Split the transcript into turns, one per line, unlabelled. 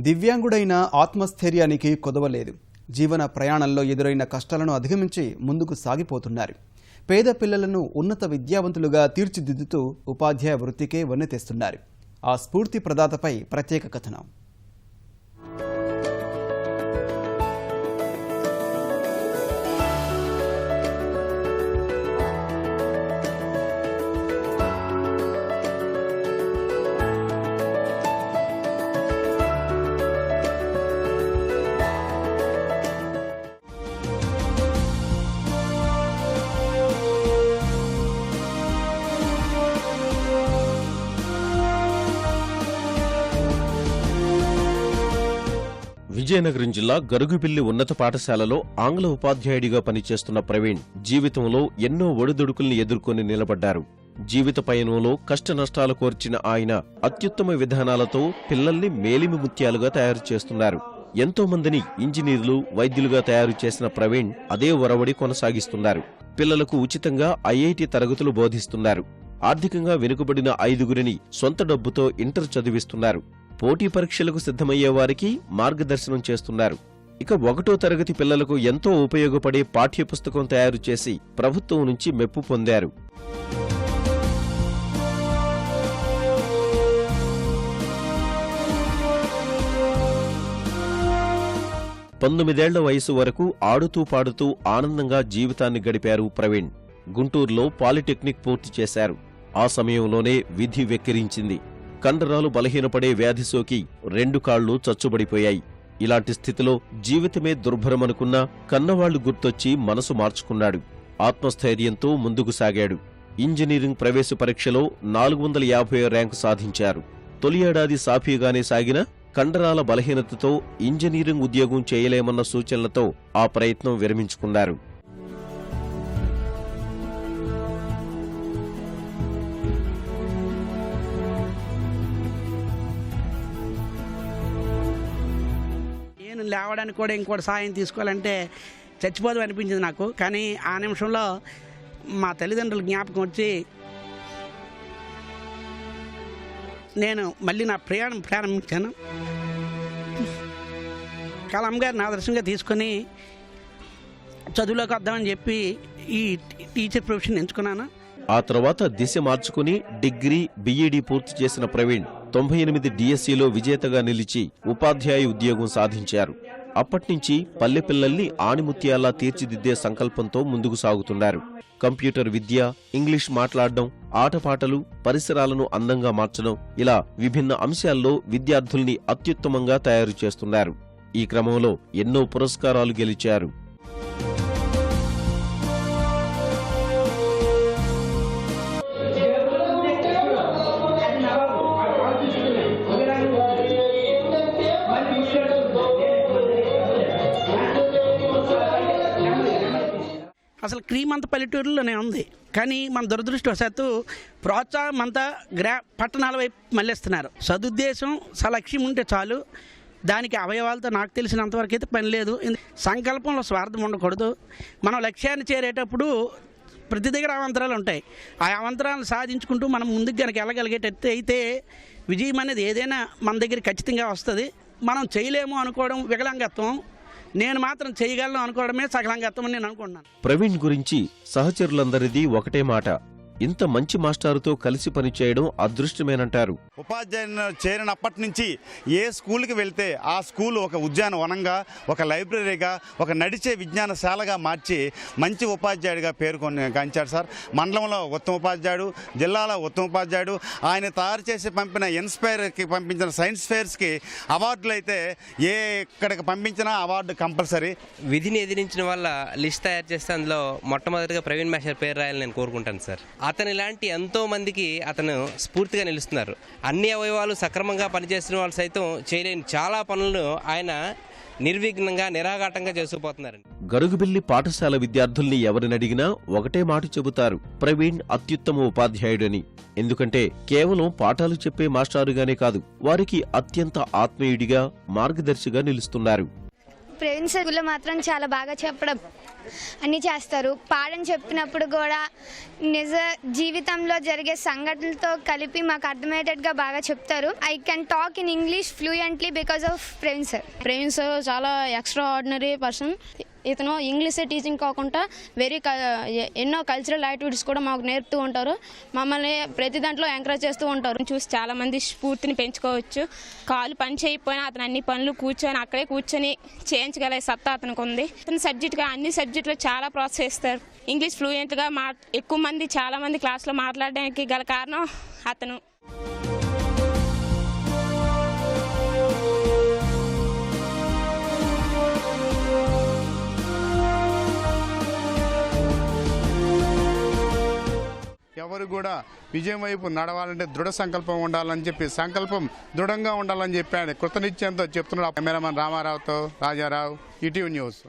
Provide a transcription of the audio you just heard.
దివ్యాంగుడైన ఆత్మస్థైర్యానికి కొదవలేదు. జీవన ప్రయాణంలో ఎదురైన కష్టాలను అధిగమించి ముందుకు సాగిపోతున్నారు. పేద పిల్లలను ఉన్నత విద్యావంతులుగా తీర్చిదిద్దుతూ ఉపాధ్యాయ వృత్తికే వన్నె తెస్తున్నారు. ఆ స్ఫూర్తి ప్రదాతపై ప్రత్యేక కథనం.
విజయనగరం జిల్లా గరుగుబిల్లి ఉన్నత పాఠశాలలో ఆంగ్ల ఉపాధ్యాయుడిగా పనిచేస్తున్న ప్రవీణ్ జీవితంలో ఎన్నో ఒడిదుడుకుల్ని ఎదుర్కొని నిలబడ్డారు. జీవిత పయనంలో కష్టనష్టాలు కోర్చిన ఆయన అత్యుత్తమ విధానాలతో పిల్లల్ని మేలిమి ముత్యాలుగా తయారు చేస్తున్నారు. ఎంతో మందిని ఇంజనీర్లు, వైద్యులుగా తయారు చేసిన ప్రవీణ్ అదే ఒరవడి కొనసాగిస్తున్నారు. పిల్లలకు ఉచితంగా ఐఐటి తరగతులు బోధిస్తున్నారు. ఆర్థికంగా వెనుకబడిన 5గురిని సొంత డబ్బుతో ఇంటర్ చదివిస్తున్నారు. పోటీ పరీక్షలకు సిద్ధమయ్యే వారికి మార్గదర్శనం చేస్తున్నారు. ఇక 1వ తరగతి పిల్లలకు ఎంతో ఉపయోగపడే పాఠ్యపుస్తకం తయారు చేసి ప్రభుత్వం నుంచి మెప్పు పొందారు. పంతొమ్మిదేళ్ల వయసు వరకు ఆడుతూ పాడుతూ ఆనందంగా జీవితాన్ని గడిపారు ప్రవీణ్. గుంటూరులో పాలిటెక్నిక్ పూర్తి చేశారు. ఆ సమయంలోనే విధి వెక్కిరించింది. కండరాలు బలహీనపడే వ్యాధి సోకి 2 కాళ్లు చచ్చుబడిపోయాయి. ఇలాంటి స్థితిలో జీవితమే దుర్భరమనుకున్నా కన్నవాళ్లు గుర్తొచ్చి మనసు మార్చుకున్నాడు. ఆత్మస్థైర్యంతో ముందుకు సాగాడు. ఇంజనీరింగ్ ప్రవేశ పరీక్షలో 450 ర్యాంకు సాధించారు. తొలి ఏడాది సాఫీగానే సాగిన కండరాల బలహీనతతో ఇంజనీరింగ్ ఉద్యోగం చేయలేమన్న సూచనలతో ఆ ప్రయత్నం విరమించుకున్నారు.
లేవడానికి కూడా ఇంకోటి సాయం తీసుకోవాలంటే చచ్చిపోదు అనిపించింది నాకు. కానీ ఆ నిమిషంలో మా తల్లిదండ్రుల జ్ఞాపకం వచ్చి నేను మళ్ళీ నా ప్రయాణం ప్రారంభించాను. కలాం గారిని ఆదర్శంగా తీసుకొని చదువులోకి వద్దామని చెప్పి ఈ టీచర్ ప్రొఫెషన్ ఎంచుకున్నాను.
ఆ తర్వాత దిశ మార్చుకుని డిగ్రీ, బిఈడి పూర్తి చేసిన ప్రవీణ్ 98 డిఎస్సిలో విజేతగా నిలిచి ఉపాధ్యాయ ఉద్యోగం సాధించారు. అప్పట్నుంచి పల్లె పిల్లల్ని ఆణిముత్యాలా తీర్చిదిద్దే సంకల్పంతో ముందుకు సాగుతున్నారు. కంప్యూటర్ విద్య, ఇంగ్లీష్ మాట్లాడడం, ఆటపాటలు, పరిసరాలను అందంగా మార్చడం ఇలా విభిన్న అంశాల్లో విద్యార్థుల్ని అత్యుత్తమంగా తయారు చేస్తున్నారు. ఈ క్రమంలో ఎన్నో పురస్కారాలు గెలిచారు.
అసలు క్రీమ్ అంత పల్లెటూరులోనే ఉంది. కానీ మన దురదృష్టవశాత్తు ప్రోత్సాహం అంతా పట్టణాల వైపు మళ్ళిస్తున్నారు. సదుద్దేశం, సలక్ష్యం ఉంటే చాలు. దానికి అవయవాలతో నాకు తెలిసినంతవరకు అయితే పని లేదు. సంకల్పంలో స్వార్థం ఉండకూడదు. మనం లక్ష్యాన్ని చేరేటప్పుడు ప్రతి దగ్గర అవంతరాలు ఉంటాయి. ఆ అవంతరాలను సాధించుకుంటూ మనం ముందుకు కనుక వెళ్ళగలిగేటట్టు అయితే విజయం అనేది ఏదైనా మన దగ్గర ఖచ్చితంగా వస్తుంది. మనం చేయలేము అనుకోవడం వికలాంగత్వం. నేను మాత్రం చేయగలను అనుకోవడమే సకలంగత్వం అని నేను అనుకుంటున్నాను.
ప్రవీణ్ గురించి సహచరులందరిది ఒకటే మాట. ఇంత మంచి మాస్టారుతో కలిసి పనిచేయడం అదృష్టమేనంటారు.
ఉపాధ్యాయుని చేరినప్పటి నుంచి ఏ స్కూల్కి వెళ్తే ఆ స్కూల్ ఒక ఉద్యానవనంగా, ఒక లైబ్రరీగా, ఒక నడిచే విజ్ఞానశాలగా మార్చి మంచి ఉపాధ్యాయుడిగా పేరుకొనించాడు సార్. మండలంలో ఉత్తమ ఉపాధ్యాయుడు, జిల్లాలో ఉత్తమ ఉపాధ్యాయుడు. ఆయన తయారు చేసి పంపిన ఇన్స్పైర్కి పంపించిన సైన్స్ ఫేర్స్కి అవార్డులు అయితే ఎక్కడికి పంపించినా అవార్డు కంపల్సరీ.
విధిని ఎదిరించిన వల్ల లిస్ట్ తయారు చేస్తే అందులో మొట్టమొదటిగా ప్రవీణ్ మాస్టర్ పేరు రాయాలని నేను కోరుకుంటాను సార్. అతని లాంటి ఎంతో మందికి అతను స్ఫూర్తిగా నిలుస్తున్నారు. అన్ని అవయవాలు సక్రమంగా పనిచేస్తున్న వాళ్ళు సైతం చేయలేని చాలా పనులను ఆయన నిర్విఘ్నంగా, నిరాఘాటంగా చేసుకుపోతున్నారు.
గరుగుబిల్లి పాఠశాల విద్యార్థుల్ని ఎవరినడిగినా ఒకటే మాట చెబుతారు, ప్రవీణ్ అత్యుత్తమ ఉపాధ్యాయుడని. ఎందుకంటే కేవలం పాఠాలు చెప్పే మాస్టారుగానే కాదు, వారికి అత్యంత ఆత్మీయుడిగా, మార్గదర్శిగా నిలుస్తున్నారు.
ప్రవీణ్ స్కూల్లో మాత్రం చాలా బాగా చెప్పడం అన్నీ చేస్తారు. పాఠం చెప్పినప్పుడు కూడా నిజ జీవితంలో జరిగే సంఘటనలతో కలిపి మాకు అర్థమయ్యేటట్టుగా బాగా చెప్తారు. I can talk in English fluently because of Praveen sir.
Praveen sir చాలా ఎక్స్ట్రా ఆర్డినరీ పర్సన్. ఇతను ఇంగ్లీషే టీచింగ్ కాకుండా ఎన్నో కల్చరల్ యాక్టివిటీస్ కూడా మాకు నేర్పుతూ ఉంటారు. మమ్మల్ని ప్రతి దాంట్లో ఎంకరేజ్ చేస్తూ ఉంటారు. చూసి చాలా మంది స్ఫూర్తిని పెంచుకోవచ్చు. కాలు పని చేయకపోయినా అతను అన్ని పనులు అక్కడే కూర్చొని చేయించగల సత్తా అతనికి ఉంది. అతని సబ్జెక్ట్గా అన్ని సబ్జెక్టులో చాలా ప్రోత్సహిస్తారు. ఇంగ్లీష్ ఫ్లూయెంట్గా ఎక్కువ మంది చాలా మంది క్లాస్లో మాట్లాడడానికి గల కారణం అతను.
ఎవరు కూడా విజయం వైపు నడవాలంటే దృఢ సంకల్పం ఉండాలని చెప్పి సంకల్పం దృఢంగా ఉండాలని చెప్పాడు కృతనిశ్చయంతో చెప్తున్నాడు కెమెరామన్ రామారావుతో రాజారావు, ఈటీవీ న్యూస్.